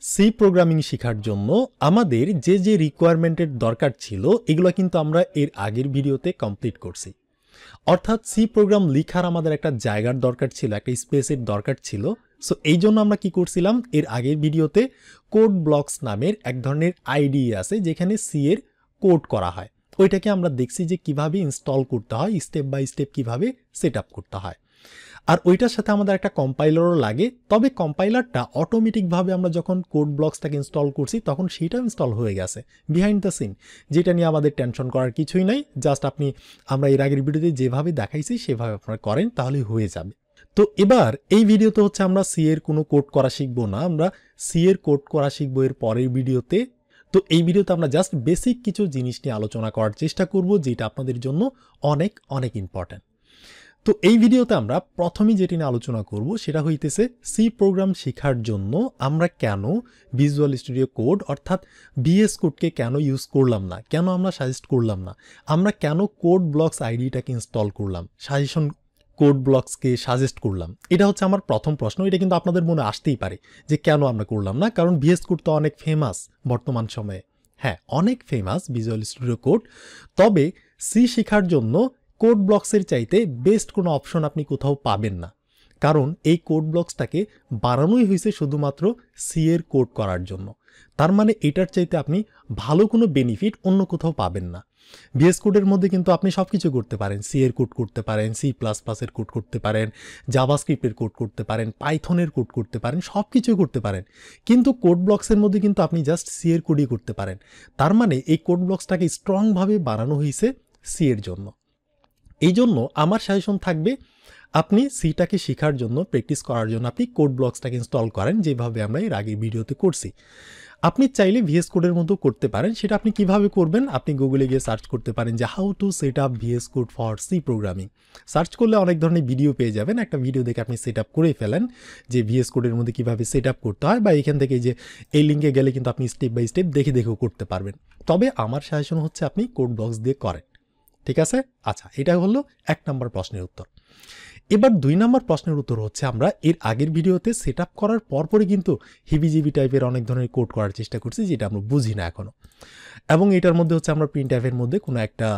C programming শেখার জন্য আমাদের যে রিকোয়ারমেন্টের দরকার ছিল এগুলো কিন্তু আমরা এর আগের ভিডিওতে কমপ্লিট করছি। অর্থাৎ সি প্রোগ্রাম লেখার আমাদের একটা জায়গার দরকার ছিল, একটা স্পেসের দরকার ছিল। সো এই জন্য আমরা কি করছিলাম, এর আগের ভিডিওতে কোড ব্লকস নামের এক ধরনের আইডি আছে যেখানে সি এর কোড করা হয়। ওইটাকে আমরা দেখছি যে কিভাবে ইনস্টল করতে হয়, স্টেপ বাই স্টেপ কিভাবে সেট আপ করতে হয়। আর ওইটার সাথে আমাদের একটা কম্পাইলারও লাগে, তবে কম্পাইলারটা অটোমেটিকভাবে আমরা যখন কোড ব্লকসটাকে ইনস্টল করছি তখন সেইটা ইনস্টল হয়ে গেছে বিহাইন্ড দ্য সিন, যেটা নিয়ে আমাদের টেনশন করার কিছুই নাই। জাস্ট আমরা এর আগের ভিডিওতে যেভাবে দেখাইছি সেভাবে আপনারা করেন, তাহলে হয়ে যাবে। তো এবার এই ভিডিওতে হচ্ছে আমরা সি এর কোনো কোড করা শিখবো না, আমরা সি এর কোড করা শিখবো এর পরের ভিডিওতে। তো এই ভিডিওতে আমরা জাস্ট বেসিক কিছু জিনিস নিয়ে আলোচনা করার চেষ্টা করব, যেটা আপনাদের জন্য অনেক অনেক ইম্পর্ট্যান্ট। তো এই ভিডিওতে আমরা প্রথমেই যেটি নিয়ে আলোচনা করব সেটা হইতেছে সি প্রোগ্রাম শেখার জন্য আমরা কেন ভিজুয়াল স্টুডিও কোড অর্থাৎ ভিএস কোডকে কেন ইউজ করলাম না, কেন আমরা সাজেস্ট করলাম না, আমরা কেন কোড ব্লকস আইডিটাকে ইনস্টল করলাম, সাজেশন কোড ব্লকসকে সাজেস্ট করলাম। এটা হচ্ছে আমার প্রথম প্রশ্ন। এটা কিন্তু আপনাদের মনে আসতেই পারে যে কেন আমরা করলাম না, কারণ ভিএস কোড তো অনেক ফেমাস বর্তমান সময়ে। হ্যাঁ, অনেক ফেমাস ভিজুয়াল স্টুডিও কোড, তবে সি শেখার জন্য কোড ব্লকসের চাইতে বেস্ট কোনো অপশন আপনি কোথাও পাবেন না, কারণ এই কোড ব্লকসটাকে বানানোই হয়েছে শুধুমাত্র সি এর কোড করার জন্য। তার মানে এটার চাইতে আপনি ভালো কোনো বেনিফিট অন্য কোথাও পাবেন না। ভিএস কোডের মধ্যে কিন্তু আপনি সব কিছু করতে পারেন, সি এর কোড করতে পারেন, সি প্লাস প্লাসের কোড করতে পারেন, জাভাস্ক্রিপ্টের কোড করতে পারেন, পাইথনের কোড করতে পারেন, সব কিছুই করতে পারেন। কিন্তু কোড ব্লকসের মধ্যে কিন্তু আপনি জাস্ট সি এর কোডই করতে পারেন। তার মানে এই কোড ব্লকসটাকে স্ট্রংভাবে বানানো হয়েছে সি এর জন্য। এই জন্য আমার সাজেশন থাকবে আপনি সিটাকে শেখার জন্য, প্র্যাকটিস করার জন্য আপনি কোড ব্লকসটাকে ইনস্টল করেন, যেভাবে আমরা এর আগের ভিডিওতে করছি। আপনি চাইলে ভিএস কোডের মতো করতে পারেন। সেটা আপনি কিভাবে করবেন, আপনি গুগলে গিয়ে সার্চ করতে পারেন যে how to set up VS code for C programming. Search করলে অনেক ধরনের ভিডিও পেয়ে যাবেন। একটা ভিডিও দেখে আপনি সেট আপ করে ফেলেন যে ভিএস কোডের মধ্যে কীভাবে সেট আপ করতে হয়, বা এখান থেকে যে এই লিঙ্কে গেলে কিন্তু আপনি স্টেপ বাই স্টেপ দেখেও করতে পারবেন। তবে আমার সাজেশন হচ্ছে আপনি কোড ব্লকস দিয়ে করেন, ঠিক আছে? আচ্ছা, এটা হলো 1 নম্বর প্রশ্নের উত্তর। এবার 2 নম্বর প্রশ্নের উত্তর হচ্ছে আমরা এর আগের ভিডিওতে সেট আপ করার পরপরই কিন্তু হিবিজিবি টাইপের অনেক ধরনের কোড করার চেষ্টা করছি, যেটা আমরা বুঝি না এখনও। এবং এটার মধ্যে হচ্ছে আমরা প্রিন্ট অ্যাপের মধ্যে কোনো একটা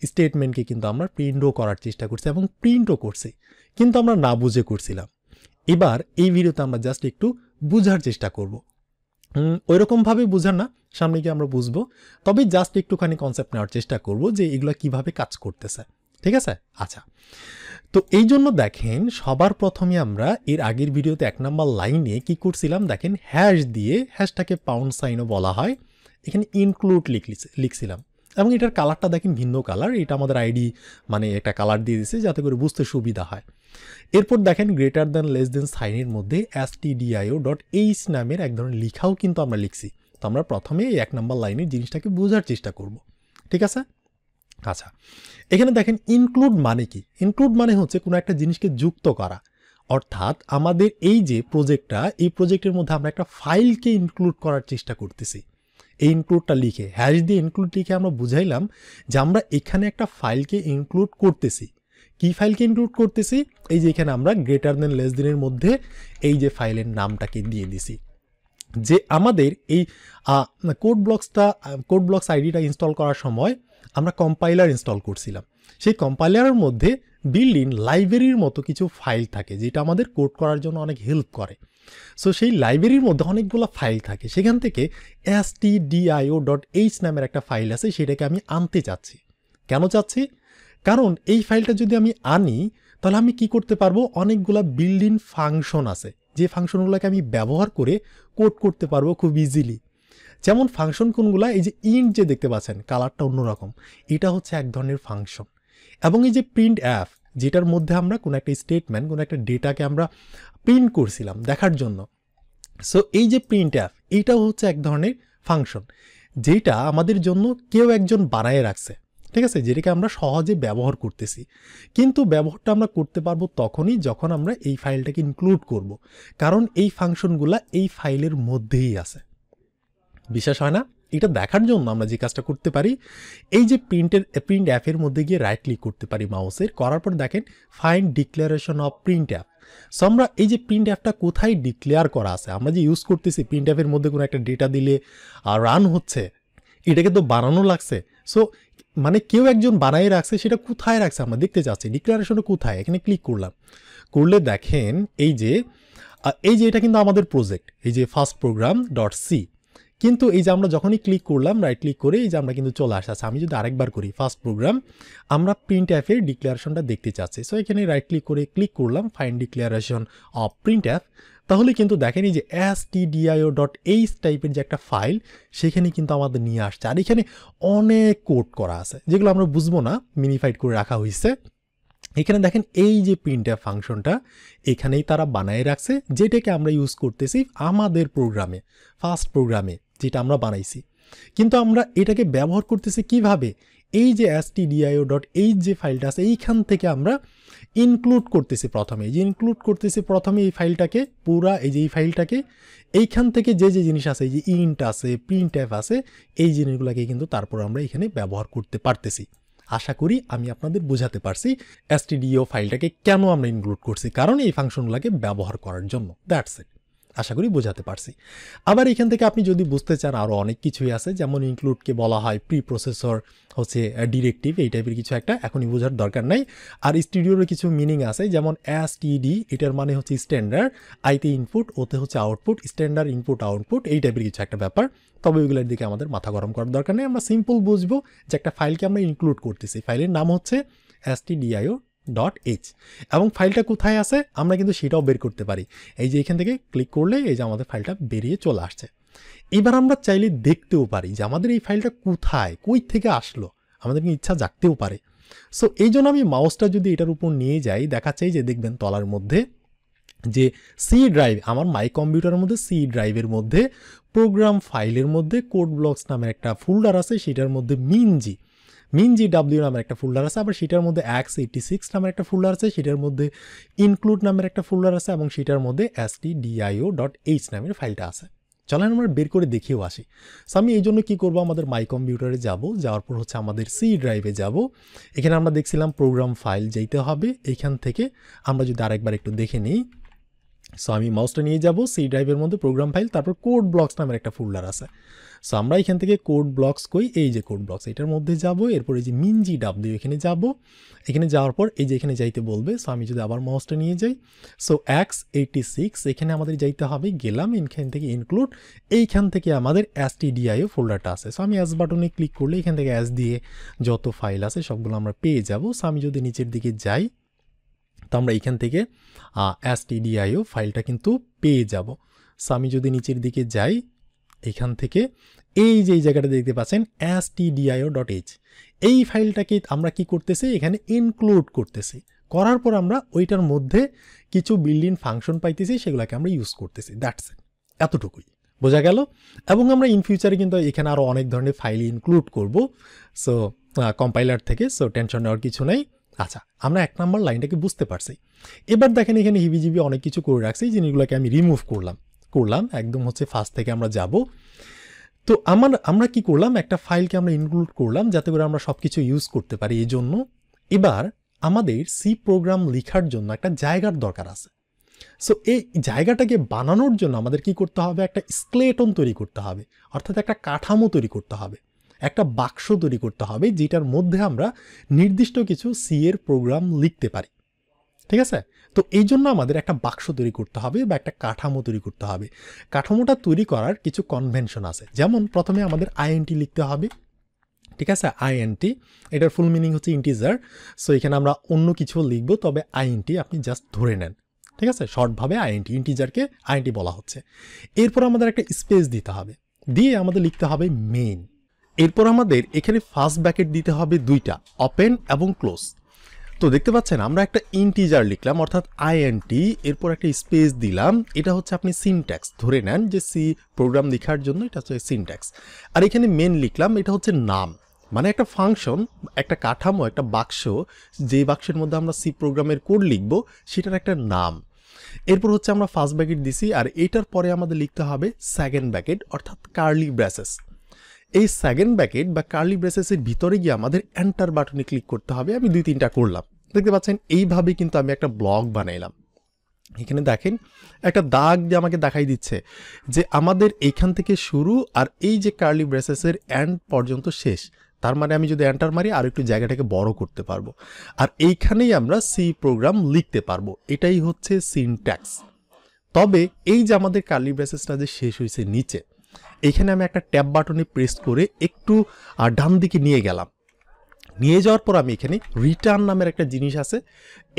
স্টেটমেন্টকে কিন্তু আমরা প্রিন্টও করার চেষ্টা করছি এবং প্রিন্টও করছি, কিন্তু আমরা না বুঝে করছিলাম। এবার এই ভিডিওতে আমরা জাস্ট একটু বুঝার চেষ্টা করব, ওইরকমভাবে বুঝার না, সামনে গিয়ে আমরা বুঝবো, তবে জাস্ট একটুখানি কনসেপ্ট নেওয়ার চেষ্টা করব যে এগুলো কিভাবে কাজ করতেছে, ঠিক আছে? আচ্ছা, তো এই জন্য দেখেন সবার প্রথমে আমরা এর আগের ভিডিওতে 1 নম্বর লাইনে কি করছিলাম, দেখেন হ্যাশ দিয়ে, হ্যাশটাকে পাউন্ড সাইনও বলা হয়, এখানে ইনক্লুড লিখছিলাম। এবং এটার কালারটা দেখেন ভিন্ন কালার, এটা আমাদের আইডি মানে একটা কালার দিয়ে দিয়েছে যাতে করে বুঝতে সুবিধা হয়। এরপর দেখেন গ্রেটার দ্যান লেস দেন সাইনের মধ্যে stdio.h নামের এক ধরনের লেখাও কিন্তু আমরা লিখছি। তো আমরা প্রথমে এই 1 নম্বর লাইনের জিনিসটাকে বোঝার চেষ্টা করব, ঠিক আছে? আচ্ছা, এখানে দেখেন ইনক্লুড মানে কি? ইনক্লুড মানে হচ্ছে কোনো একটা জিনিসকে যুক্ত করা। অর্থাৎ আমাদের এই যে প্রজেক্টটা, এই প্রজেক্টের মধ্যে আমরা একটা ফাইলকে ইনক্লুড করার চেষ্টা করতেছি। এই ইনক্লুডটা লিখে, হ্যাশ দিয়ে ইনক্লুড লিখে আমরা বুঝাইলাম যে আমরা এখানে একটা ফাইলকে ইনক্লুড করতেছি। কি ফাইলকে ইনক্লুড করতেছি? এই যে এখানে আমরা গ্রেটার দেন লেস দেনের মধ্যে এই যে ফাইলের নামটাকে দিয়ে দিছি, যে আমাদের এই কোড ব্লকস আইডিটা ইনস্টল করার সময় আমরা কম্পাইলার ইনস্টল করছিলাম। সেই কম্পাইলারের মধ্যে বিল্ড ইন লাইব্রেরির মতো কিছু ফাইল থাকে, যেটা আমাদের কোড করার জন্য অনেক হেল্প করে। সো সেই লাইব্রেরির মধ্যে অনেকগুলো ফাইল থাকে, সেখান থেকে stdio.h নামের একটা ফাইল আছে, সেটাকে আমি আনতে চাচ্ছি। কেন চাচ্ছি? কারণ এই ফাইলটা যদি আমি আনি তাহলে আমি কি করতে পারবো, অনেকগুলা বিল্ড ইন ফাংশন আছে, যে ফাংশনগুলোকে আমি ব্যবহার করে কোড করতে পারবো খুব ইজিলি। যেমন ফাংশন কোনগুলা, এই যে ইন্ট যে দেখতে পাচ্ছেন কালারটা অন্যরকম, এটা হচ্ছে এক ধরনের ফাংশন। এবং এই যে প্রিন্ট অ্যাপ, যেটার মধ্যে আমরা কোনো একটা স্টেটমেন্ট, কোনো একটা ডেটাকে আমরা প্রিন্ট করছিলাম দেখার জন্য। সো এই যে প্রিন্ট অ্যাপ, এইটাও হচ্ছে এক ধরনের ফাংশন, যেটা আমাদের জন্য কেউ একজন বানায় রাখছে, ঠিক আছে? যেটাকে আমরা সহজে ব্যবহার করতেছি। কিন্তু ব্যবহারটা আমরা করতে পারবো তখনই যখন আমরা এই ফাইলটাকে ইনক্লুড করব, কারণ এই ফাংশনগুলা এই ফাইলের মধ্যেই আছে। বিশ্বাস হয় না? এটা দেখার জন্য আমরা যে কাজটা করতে পারি, এই যে প্রিন্ট অ্যাপের মধ্যে গিয়ে রাইট ক্লিক করতে পারি মাউসের, করার পর দেখেন find declaration of print app. So আমরা এই যে প্রিন্ট অ্যাপটা কোথায় ডিক্লেয়ার করা আছে, আমরা যে ইউজ করতেছি প্রিন্ট অ্যাপের মধ্যে কোনো একটা ডেটা দিলে রান হচ্ছে, এটাকে তো বানানো লাগছে। সো মানে কেউ একজন বানাই রাখছে, সেটা কোথায় রাখছে আমরা দেখতে চাচ্ছি, ডিক্লারেশনটা কোথায়, এখানে ক্লিক করলাম, করলে দেখেন এই যে এটা কিন্তু আমাদের প্রজেক্ট, এই যে ফার্স্ট প্রোগ্রাম ডট সি। কিন্তু এই যে আমরা যখনই ক্লিক করলাম রাইট ক্লিক করে, এই যে আমরা কিন্তু চলে আসছে। আমি যদি আরেকবার করি ফার্স্ট প্রোগ্রাম, আমরা প্রিন্ট অ্যাপের ডিক্লারেশনটা দেখতে চাচ্ছি। সো এখানে রাইট ক্লিক করে ক্লিক করলাম find declaration of print app, তাহলে কিন্তু দেখেন এই যে stdio.h টাইপের যে একটা ফাইল, সেখানে কিন্তু আমাদের নিয়ে আসছে। আর এখানে অনেক কোড করা আছে যেগুলো আমরা বুঝবো না, মিনিফাইড করে রাখা হয়েছে। এখানে দেখেন এই যে প্রিন্ট অ্যাপ ফাংশনটা এখানেই তারা বানায় রাখছে, যেটাকে আমরা ইউজ করতেছি আমাদের প্রোগ্রামে, ফার্স্ট প্রোগ্রামে যেটা আমরা বানাইছি। কিন্তু আমরা এটাকে ব্যবহার করতেছি কিভাবে, এই যে stdio.h যে ফাইলটা আছে এইখান থেকে আমরা ইনক্লুড করতেছি প্রথমে, এই যে ইনক্লুড করতেছি প্রথমে এই ফাইলটাকে, পুরা এই যে এই ফাইলটাকে, এইখান থেকে যে যে জিনিস আছে, এই যে ইন্ট আছে, প্রিন্ট অ্যাপ আছে, এই জিনিসগুলোকে কিন্তু তারপর আমরা এখানে ব্যবহার করতে পারতেছি। আশা করি আমি আপনাদের বোঝাতে পারছি stdio ফাইলটাকে কেন আমরা ইনক্লুড করছি, কারণ এই ফাংশনগুলোকে ব্যবহার করার জন্য। দ্যাটস ইট, আশা করি বোঝাতে পারছি। আবার এখান থেকে আপনি যদি বুঝতে চান আরও অনেক কিছুই আছে, যেমন ইনক্লুডকে বলা হয় প্রি প্রসেসর হচ্ছে ডিরেক্টিভ, এই টাইপের কিছু একটা, এখনই বোঝার দরকার নাই। আর স্টুডিওর কিছু মিনিং আছে, যেমন std, এটার মানে হচ্ছে স্ট্যান্ডার্ড, আইতে ইনপুট, ওতে হচ্ছে আউটপুট, স্ট্যান্ডার্ড ইনপুট আউটপুট, এই টাইপের কিছু একটা ব্যাপার। তবে ওইগুলোর দিকে আমাদের মাথা গরম করার দরকার নেই, আমরা সিম্পল বুঝবো যে একটা ফাইলকে আমরা ইনক্লুড করতেছি, ফাইলের নাম হচ্ছে stdio.h, এবং ফাইলটা কোথায় আছে আমরা কিন্তু সেটাও বের করতে পারি। এই যে এখান থেকে ক্লিক করলে এই যে আমাদের ফাইলটা বেরিয়ে চলে আসছে। এবার আমরা চাইলে দেখতেও পারি যে আমাদের এই ফাইলটা কোথায়, কই থেকে আসলো, আমাদের ইচ্ছা জাগতেও পারে। সো এই জন্য আমি মাউসটা যদি এটার উপর নিয়ে যাই, দেখা চাই যে দেখবেন তলার মধ্যে যে সি ড্রাইভ, আমার মাই কম্পিউটারের মধ্যে সি ড্রাইভের মধ্যে প্রোগ্রাম ফাইলের মধ্যে কোড ব্লকস নামের একটা ফোল্ডার আছে, সেটার মধ্যে মিনজি নামের একটা ফোল্ডার আছে, আবার সেটার মধ্যে x86 নামের একটা ফোল্ডার আছে, সেটার মধ্যে ইনক্লুড নামের একটা ফোল্ডার আছে, এবং সেটার মধ্যে stdio.h নামের ফাইলটা আছে। চলেন আমরা বের করে দেখিয়েও আসি। সো আমি এই জন্য কী করবো, আমাদের মাই কম্পিউটারে যাওয়ার পর হচ্ছে আমাদের সি ড্রাইভে যাব। এখানে আমরা দেখছিলাম প্রোগ্রাম ফাইল যেতে হবে, এইখান থেকে আমরা যদি আরেকবার একটু দেখে নিই। সো আমি মাউসটা নিয়ে যাব সি ড্রাইভের মধ্যে প্রোগ্রাম ফাইল, তারপর কোড ব্লকস নামের একটা ফোল্ডার আছে। সো আমরা এখান থেকে কোড ব্লকস কই, এই যে কোড ব্লকস এটার মধ্যে যাব, এরপর এই যে মিনজি ডাব্লিউ এখানে যাব, এখানে যাওয়ার পর এই যে এখানে যাইতে বলবে। সো আমি যদি আবার মাউসটা নিয়ে যাই, সো x86 এখানে আমাদের যাইতে হবে, গেলাম, এখান থেকে ইনক্লুড, এইখান থেকে আমাদের stdio ফোল্ডারটা আছে। সো আমি অ্যাস বাটনে ক্লিক করলে এখান থেকে অ্যাস দিয়ে যত ফাইল আছে সবগুলো আমরা পেয়ে যাব। সো আমি যদি নিচের দিকে যাই, তো আমরা এখান থেকে stdio ফাইলটা কিন্তু পেয়ে যাব। সো আমি যদি নিচের দিকে যাই, এখান থেকে এই যে এই জায়গাটা দেখতে পাচ্ছেন stdio.h, এই ফাইলটাকে আমরা কি করতেছি, এখানে ইনক্লুড করতেছি, করার পর আমরা ওইটার মধ্যে কিছু বিল্ডিং ফাংশন পাইতেছি, সেগুলোকে আমরা ইউজ করতেছি। দ্যাটস ইট, এতটুকুই বোঝা গেল। এবং আমরা ইন ফিউচারে কিন্তু এখানে আরও অনেক ধরনের ফাইল ইনক্লুড করব, সো কম্পাইলার থেকে, সো টেনশন নেওয়ার কিছু নেই। আচ্ছা, আমরা 1 নম্বর লাইনটাকে বুঝতে পারছি। এবার দেখেন এখানে হিবিজিবি অনেক কিছু করে রাখছি, জিনিসগুলোকে আমি রিমুভ করলাম একদম হচ্ছে ফার্স্ট থেকে আমরা যাব। তো আমরা কি করলাম, একটা ফাইলকে আমরা ইনক্লুড করলাম যাতে করে আমরা সব কিছু ইউজ করতে পারি। এই জন্য এবার আমাদের সি প্রোগ্রাম লেখার জন্য একটা জায়গার দরকার আছে। সো এই জায়গাটাকে বানানোর জন্য আমাদের কি করতে হবে, একটা স্কেলেটন তৈরি করতে হবে, অর্থাৎ একটা কাঠামো তৈরি করতে হবে, একটা বাক্স তৈরি করতে হবে, যেটার মধ্যে আমরা নির্দিষ্ট কিছু সি এর প্রোগ্রাম লিখতে পারি। ঠিক আছে, তো এই জন্য আমাদের একটা বাক্স তৈরি করতে হবে বা একটা কাঠামো তৈরি করতে হবে। কাঠামোটা তৈরি করার কিছু কনভেনশন আছে, যেমন প্রথমে আমাদের আইএনটি লিখতে হবে। ঠিক আছে, আইএনটি, এটার ফুল মিনিং হচ্ছে ইন্টিজার। সো এখানে আমরা অন্য কিছু লিখব, তবে আইএনটি আপনি জাস্ট ধরে নেন। ঠিক আছে, শর্টভাবে আইএনটি, ইন্টিজারকে আইএনটি বলা হচ্ছে। এরপর আমাদের একটা স্পেস দিতে হবে, দিয়ে আমাদের লিখতে হবে মেইন। এরপর আমাদের এখানে ফার্স্ট ব্র্যাকেট দিতে হবে 2টা, ওপেন এবং ক্লোজ। তো দেখতে পাচ্ছেন আমরা একটা ইন্টিজার লিখলাম, অর্থাৎ আইএনটি, এরপর একটা স্পেস দিলাম। এটা হচ্ছে আপনি সিনট্যাক্স ধরে নেন যে সি প্রোগ্রাম লেখার জন্য এটা হচ্ছে সিনট্যাক্স। আর এখানে মেন লিখলাম, এটা হচ্ছে নাম, মানে একটা ফাংশন, একটা কাঠামো, একটা বাক্স, যে বাক্সের মধ্যে আমরা সি প্রোগ্রামের কোড লিখব সেটার একটা নাম। এরপর হচ্ছে আমরা ফার্স্ট ব্র্যাকেট দিছি, আর এটার পরে আমাদের লিখতে হবে সেকেন্ড ব্র্যাকেট, অর্থাৎ কার্লি ব্রেসেস। এই সেকেন্ড ব্র্যাকেট বা কার্লি ব্রেসেসের ভিতরে গিয়ে আমাদের এন্টার বাটনে ক্লিক করতে হবে। আমি 2-3টা করলাম, দেখতে পাচ্ছেন এইভাবে কিন্তু আমি একটা ব্লক বানাইলাম। এখানে দেখেন একটা দাগ দিয়ে আমাকে দেখাই দিচ্ছে যে আমাদের এইখান থেকে শুরু আর এই যে কার্লি ব্রেসেসের এন্ড পর্যন্ত শেষ। তার মানে আমি যদি এন্টার মারি আর একটু জায়গাটাকে বড় করতে পারবো, আর এইখানেই আমরা সি প্রোগ্রাম লিখতে পারবো। এটাই হচ্ছে সিনট্যাক্স। তবে এই যে আমাদের কার্লি ব্রেসেসটা যে শেষ হয়েছে নিচে, এইখানে আমি একটা ট্যাব বাটনে প্রেস করে একটু ডান দিকে নিয়ে গেলাম। নিয়ে যাওয়ার পর আমি এখানে রিটার্ন নামের একটা জিনিস আছে,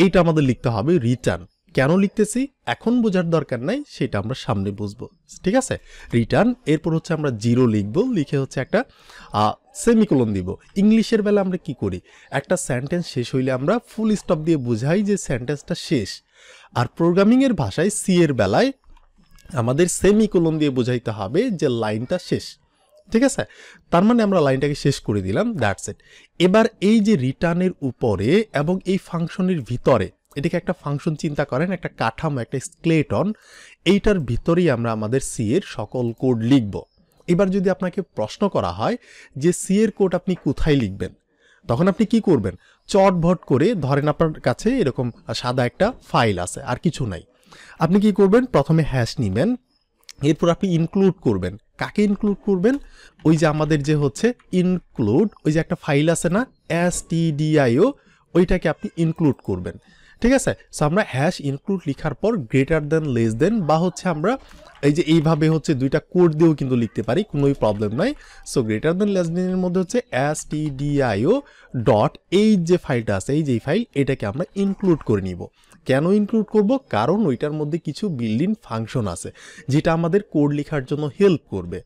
এইটা আমাদের লিখতে হবে রিটার্ন। কেন লিখতেছি এখন বোঝার দরকার নাই, সেটা আমরা সামনে বুঝবো, ঠিক আছে। রিটার্ন, এরপর হচ্ছে আমরা 0 লিখবো, লিখে হচ্ছে একটা সেমিকোলন দিব। ইংলিশের বেলা আমরা কি করি, একটা সেন্টেন্স শেষ হইলে আমরা ফুল স্টপ দিয়ে বুঝাই যে সেন্টেন্সটা শেষ। আর প্রোগ্রামিংয়ের ভাষায় সি এর বেলায় আমাদের সেমিকোলন দিয়ে বোঝাইতে হবে যে লাইনটা শেষ, ঠিক আছে। তার মানে আমরা লাইনটাকে শেষ করে দিলাম, দ্যাটস ইট। এবার এই যে রিটার্নের উপরে এবং এই ফাংশনের ভিতরে, এটাকে একটা ফাংশন চিন্তা করেন, একটা কাঠামো, একটা স্কেলেটন, এইটার ভিতরেই আমরা আমাদের সি এর সকল কোড লিখব। এবার যদি আপনাকে প্রশ্ন করা হয় যে সি এর কোড আপনি কোথায় লিখবেন, তখন আপনি কি করবেন, চটভট করে ধরেন আপনার কাছে এরকম সাদা একটা ফাইল আছে, আর কিছু নাই। আপনি কি করবেন, প্রথমে হ্যাশ নিবেন, এরপর আপনি ইনক্লুড করবেন। কাকে ইনক্লুড করবেন, ওই যে আমাদের যে হচ্ছে ইনক্লুড, ওই যে একটা ফাইল আছে না stdio, ওইটাকে আপনি ইনক্লুড করবেন, ঠিক আছে। সো আমরা হ্যাশ ইনক্লুড লিখার পর গ্রেটার দেন লেস দেন, বা হচ্ছে আমরা এই যে এইভাবে হচ্ছে দুইটা কোড দিয়েও কিন্তু লিখতে পারি, কোনোই প্রবলেম নাই। সো গ্রেটার দেন লেস দেনের মধ্যে হচ্ছে stdio ডট, এই যে ফাইলটা আছে, এই যে ফাইল, এটাকে আমরা ইনক্লুড করে নিব। কেন ইনক্লুড করব, কারণ ওইটার মধ্যে কিছু বিল্ট ইন ফাংশন আছে যেটা আমাদের কোড লেখার জন্য হেল্প করবে।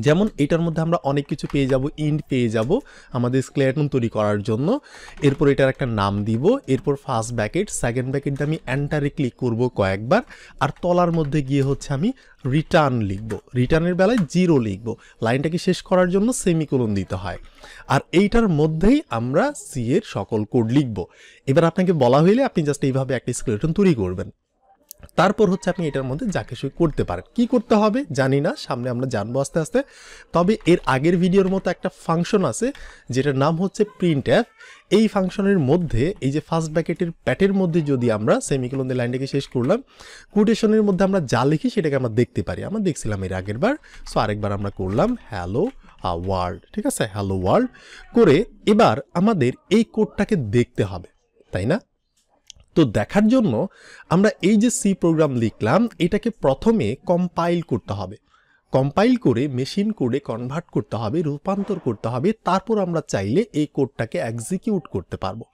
যেমন এটার মধ্যে আমরা অনেক কিছু পেয়ে যাব, ইন্ট পেয়ে যাব আমাদের স্কেলেটন তৈরি করার জন্য। এরপর এটার একটা নাম দিব, এরপর ফার্স্ট ব্র্যাকেট, সেকেন্ড ব্র্যাকেট দিয়ে আমি এন্টারে ক্লিক করব কয়েকবার, আর তলার মধ্যে গিয়ে হচ্ছে আমি রিটার্ন লিখব। রিটার্নের বেলায় 0 লিখব, লাইনটাকে শেষ করার জন্য সেমিকোলন দিতে হয়। আর এইটার মধ্যেই আমরা সি এর সকল কোড লিখব। এবার আপনাকে বলা হইলে আপনি জাস্ট এইভাবে একটা স্কেলেটন তৈরি করবেন। তারপর হচ্ছে আপনি এটার মধ্যে যা কিছু করতে পারেন। কি করতে হবে জানি না, সামনে আমরা জানবো আস্তে আস্তে। তবে এর আগের ভিডিওর মতো একটা ফাংশন আছে যেটার নাম হচ্ছে printf। এই ফাংশনের মধ্যে এই যে ফার্স্ট ব্র্যাকেটের প্যাটের মধ্যে যদি আমরা সেমিকোলন দিয়ে লাইনটাকে শেষ করলাম, কোটেশনের মধ্যে আমরা যা লিখি সেটাকে আমরা দেখতে পারি। আমরা দেখছিলাম এর আগের বার, সো আরেকবার আমরা করলাম হ্যালো ওয়ার্ল্ড, ঠিক আছে, হ্যালো ওয়ার্ল্ড করে এবার আমাদের এই কোডটাকে দেখতে হবে, তাই না? তো দেখার জন্য আমরা এই যে সি প্রোগ্রাম লিখলাম, এটাকে প্রথমে কম্পাইল করতে হবে। কম্পাইল করে মেশিন কোডে কনভার্ট করতে হবে, রূপান্তর করতে হবে, তারপর আমরা চাইলে এই কোডটাকে এক্সিকিউট করতে পারবো।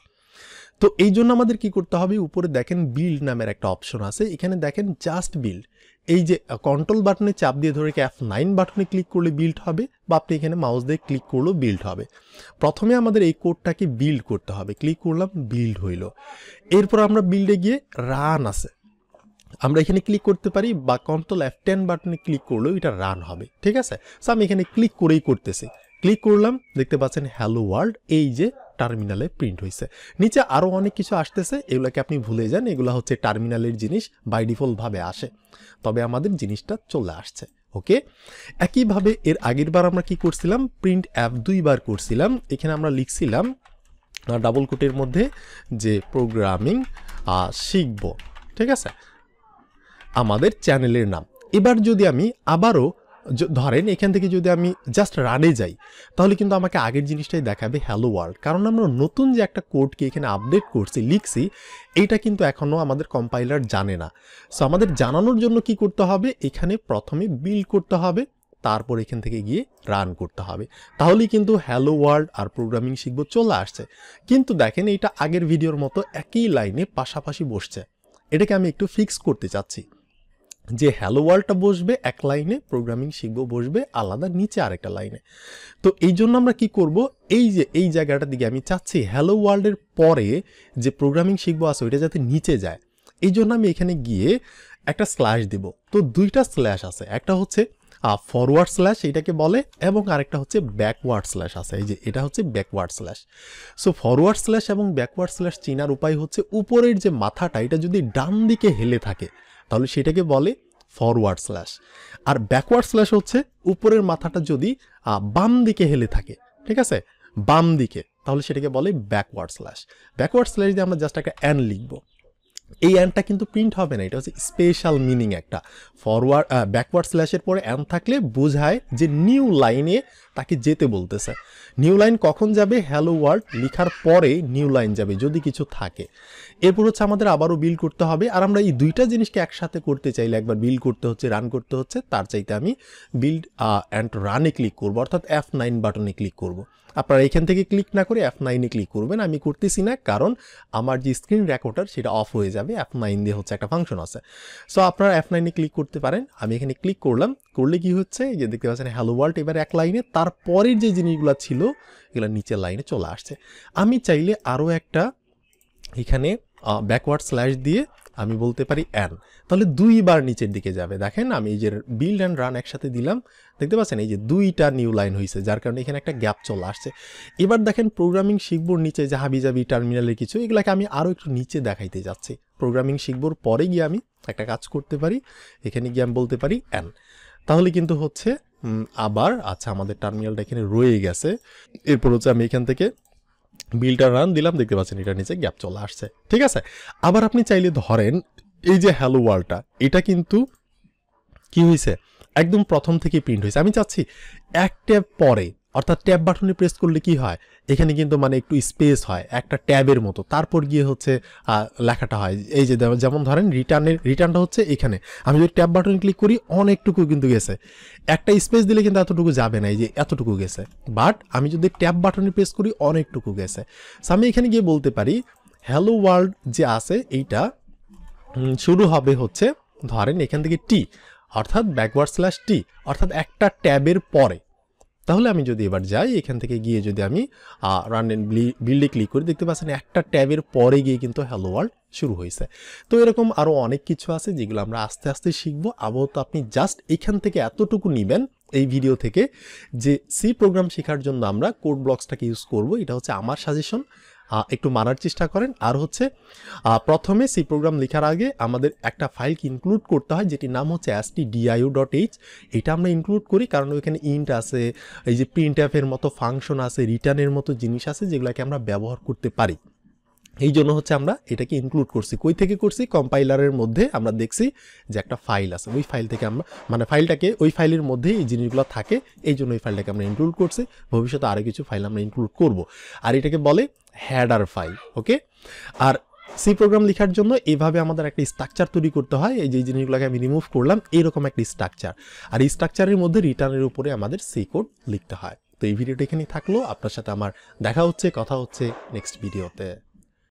তো এই জন্য আমাদের কি করতে হবে, উপরে দেখেন বিল্ড নামের একটা অপশন আছে, এখানে দেখেন জাস্ট বিল্ড। এই যে কন্ট্রোল বাটনে চাপ দিয়ে ধরে F9 বাটনে ক্লিক করলে বিল্ড হবে, বা আপনি এখানে মাউস দিয়ে ক্লিক করলেও বিল্ড হবে। প্রথমে আমাদের এই কোডটাকে বিল্ড করতে হবে, ক্লিক করলাম, বিল্ড হইল। এরপর আমরা বিল্ডে গিয়ে রান আছে, আমরা এখানে ক্লিক করতে পারি, বা কন্ট্রোল F10 বাটনে ক্লিক করলেও এটা রান হবে, ঠিক আছে। সো আমি এখানে ক্লিক করেই করতেছি, ক্লিক করলাম, দেখতে পাচ্ছেন হ্যালো ওয়ার্ল্ড এই যে টার্মিনালে প্রিন্ট হয়েছে। নিচে আরও অনেক কিছু আসতেছে, এগুলোকে আপনি ভুলে যান, এগুলো হচ্ছে টার্মিনালের জিনিস, বাই ডিফল্ট ভাবে আসে, তবে আমাদের জিনিসটা চলে আসছে। ওকে, একইভাবে এর আগের বার আমরা কি করছিলাম, প্রিন্ট অ্যাপ 2 বার করছিলাম। এখানে আমরা লিখছিলাম ডাবল কোটের মধ্যে যে প্রোগ্রামিং শিখব, ঠিক আছে, আমাদের চ্যানেলের নাম। এবার যদি আমি আবারও ধরেন এখান থেকে যদি আমি জাস্ট রানে যাই, তাহলে কিন্তু আমাকে আগের জিনিসটাই দেখাবে হ্যালো ওয়ার্ল্ড, কারণ আমরা নতুন যে একটা কোডকে এখানে আপডেট করছি, লিখছি, এইটা কিন্তু এখনও আমাদের কম্পাইলার জানে না। সো আমাদের জানানোর জন্য কি করতে হবে, এখানে প্রথমে বিল্ড করতে হবে, তারপর এখান থেকে গিয়ে রান করতে হবে, তাহলেই কিন্তু হ্যালো ওয়ার্ল্ড আর প্রোগ্রামিং শিখব চলে আসছে। কিন্তু দেখেন এইটা আগের ভিডিওর মতো একই লাইনে পাশাপাশি বসছে। এটাকে আমি একটু ফিক্স করতে চাচ্ছি যে হ্যালো ওয়ার্ল্ডটা বসবে এক লাইনে, প্রোগ্রামিং শিখব বসবে আলাদা নিচে আরেকটা লাইনে। তো এই জন্য আমরা কি করব, এই যে এই জায়গাটার দিকে আমি চাচ্ছি হ্যালো ওয়ার্ল্ডের পরে যে প্রোগ্রামিং শিখবো আছে ওইটা যাতে নিচে যায়। এই জন্য আমি এখানে গিয়ে একটা স্ল্যাশ দেব। তো দুইটা স্ল্যাশ আছে, একটা হচ্ছে ফরওয়ার্ড স্ল্যাশ এটাকে বলে, এবং আরেকটা হচ্ছে ব্যাকওয়ার্ড স্ল্যাশ আছে, এই যে এটা হচ্ছে backward slash. So forward slash এবং ব্যাকওয়ার্ড স্ল্যাশ চেনার উপায় হচ্ছে উপরের যে মাথাটা এটা যদি ডান দিকে হেলে থাকে তাহলে সেটাকে বলে ফরওয়ার্ড স্ল্যাশ, আর ব্যাকওয়ার্ড স্ল্যাশ হচ্ছে উপরের মাথাটা যদি বাম দিকে হেলে থাকে, ঠিক আছে, বাম দিকে, তাহলে সেটাকে বলে ব্যাকওয়ার্ড স্ল্যাশ। ব্যাকওয়ার্ড স্ল্যাশ দিয়ে আমরা জাস্ট একটা অ্যান লিখবো। এই অ্যানটা কিন্তু প্রিন্ট হবে না, এটা হচ্ছে স্পেশাল মিনিং একটা। ফরওয়ার্ড ব্যাকওয়ার্ড স্ল্যাশের পরে অ্যান থাকলে বোঝায় যে নিউ লাইনে তাকে যেতে বলতেছে। নিউ লাইন কখন যাবে? হ্যালো ওয়ার্ল্ড লিখার পরে নিউ লাইন যাবে যদি কিছু থাকে। এরপর হচ্ছে আমাদের আবারও বিল করতে হবে, আর আমরা এই দুইটা জিনিসকে একসাথে করতে চাইলে একবার বিল করতে হচ্ছে, রান করতে হচ্ছে, তার চাইতে আমি বিল্ড অ্যান্ড রানে ক্লিক করবো, অর্থাৎ F9 বাটনে ক্লিক করব। আপনারা এখান থেকে ক্লিক না করে F9 ক্লিক করবেন। আমি করতেছি না, কারণ আমার যে স্ক্রিন রেকর্ডার সেটা অফ হয়ে যাবে। F9 দিয়ে হচ্ছে একটা ফাংশন আছে, সো আপনারা F9 ক্লিক করতে পারেন। আমি এখানে ক্লিক করলাম, করলে কি হচ্ছে এই যে দেখতে পাচ্ছেন হ্যালো ওয়ার্ল্ড এবার এক লাইনে, তারপরের যে জিনিসগুলো ছিল এগুলো নিচের লাইনে চলে আসছে। আমি চাইলে আরও একটা এখানে ব্যাকওয়ার্ড স্ল্যাশ দিয়ে আমি বলতে পারি অ্যান, তাহলে দুইবার নিচের দিকে যাবে। দেখেন আমি এই যে বিল্ড অ্যান্ড রান একসাথে দিলাম, দেখতে পাচ্ছেন এই যে দুইটা নিউ লাইন হয়েছে, যার কারণে এখানে একটা গ্যাপ চলে আসছে। এবার দেখেন প্রোগ্রামিং শিখবোর নিচে যে হাবিজাবি টার্মিনালের কিছু, এগুলাকে আমি আরও একটু নিচে দেখাইতে যাচ্ছি। প্রোগ্রামিং শিখবোর পরে গিয়ে আমি একটা কাজ করতে পারি, এখানে গিয়ে আমি বলতে পারি অ্যান, তাহলে কিন্তু হচ্ছে আবার আচ্ছা আমাদের টার্মিনালটা এখানে রয়ে গেছে। এরপর হচ্ছে আমি এখান থেকে বিলটা রান দিলাম, দেখতে পাচ্ছেন এটার নিচে গ্যাপ চলে আসছে, ঠিক আছে। আবার আপনি চাইলে ধরেন এই যে হ্যালো ওয়ার্ল্ডটা, এটা কিন্তু কি হয়েছে একদম প্রথম থেকে প্রিন্ট হয়েছে। আমি চাচ্ছি এক ট্যাব পরে, অর্থাৎ ট্যাব বাটনে প্রেস করলে কি হয় এখানে কিন্তু মানে একটু স্পেস হয় একটা ট্যাবের মতো, তারপর গিয়ে হচ্ছে লেখাটা হয়। এই যে যেমন ধরেন রিটার্নটা হচ্ছে এখানে, আমি যদি ট্যাব বাটনে ক্লিক করি অনেকটুকু কিন্তু গেছে, একটা স্পেস দিলে কিন্তু এতটুকু যাবে না, এই যে এতটুকু গেছে। বাট আমি যদি ট্যাব বাটনে প্রেস করি অনেকটুকু গেছে। সো আমি এখানে গিয়ে বলতে পারি হ্যালো ওয়ার্ল্ড যে আছে এইটা শুরু হবে হচ্ছে ধরেন এখান থেকে টি, অর্থাৎ ব্যাকওয়ার্ড স্ল্যাশ টি, অর্থাৎ একটা ট্যাবের পরে। তাহলে আমি যদি এবার যাই এখান থেকে গিয়ে যদি আমি রান এন্ড বিল্ডে ক্লিক করি, দেখতে পাচ্ছেন একটা ট্যাবের পরে গিয়ে কিন্তু হ্যালো ওয়ার্ল্ড শুরু হয়েছে। তো এরকম আরও অনেক কিছু আছে যেগুলো আমরা আস্তে আস্তে শিখবো। আপাতত আপনি জাস্ট এখান থেকে এতটুকু নেবেন এই ভিডিও থেকে যে সি প্রোগ্রাম শেখার জন্য আমরা কোড ব্লকসটাকে ইউজ করব, এটা হচ্ছে আমার সাজেশন। একটু মানার চেষ্টা করেন। আর হচ্ছে প্রথমে সি প্রোগ্রাম লেখার আগে আমাদের একটা ফাইলকে ইনক্লুড করতে হয় যেটির নাম হচ্ছে stdio.h। এটা আমরা ইনক্লুড করি কারণ ওইখানে ইন্ট আছে, এই যে প্রিন্ট এর মতো ফাংশন আছে, রিটার্নের মতো জিনিস আছে যেগুলোকে আমরা ব্যবহার করতে পারি। এই জন্য হচ্ছে আমরা এটাকে ইনক্লুড করছি। কই থেকে করছি? কম্পাইলারের মধ্যে আমরা দেখছি যে একটা ফাইল আছে, ওই ফাইল থেকে আমরা মানে ফাইলটাকে ওই ফাইলের মধ্যে এই জিনিসগুলো থাকে, এই জন্য এই ফাইলটাকে আমরা ইনক্লুড করছি। ভবিষ্যতে আরও কিছু ফাইল আমরা ইনক্লুড করব, আর এটাকে বলে হেডার ফাইল। ওকে, আর সি প্রোগ্রাম লেখার জন্য এইভাবে আমাদের একটা স্ট্রাকচার তৈরি করতে হয়। এই যে জিনিসগুলোকে আমি রিমুভ করলাম, এইরকম একটা স্ট্রাকচার, আর এই স্ট্রাকচারের মধ্যে রিটার্নের উপরে আমাদের সি কোড লিখতে হয়। তো এই ভিডিওটা এখানেই থাকলো, আপনার সাথে আমার দেখা হচ্ছে, কথা হচ্ছে নেক্সট ভিডিওতে।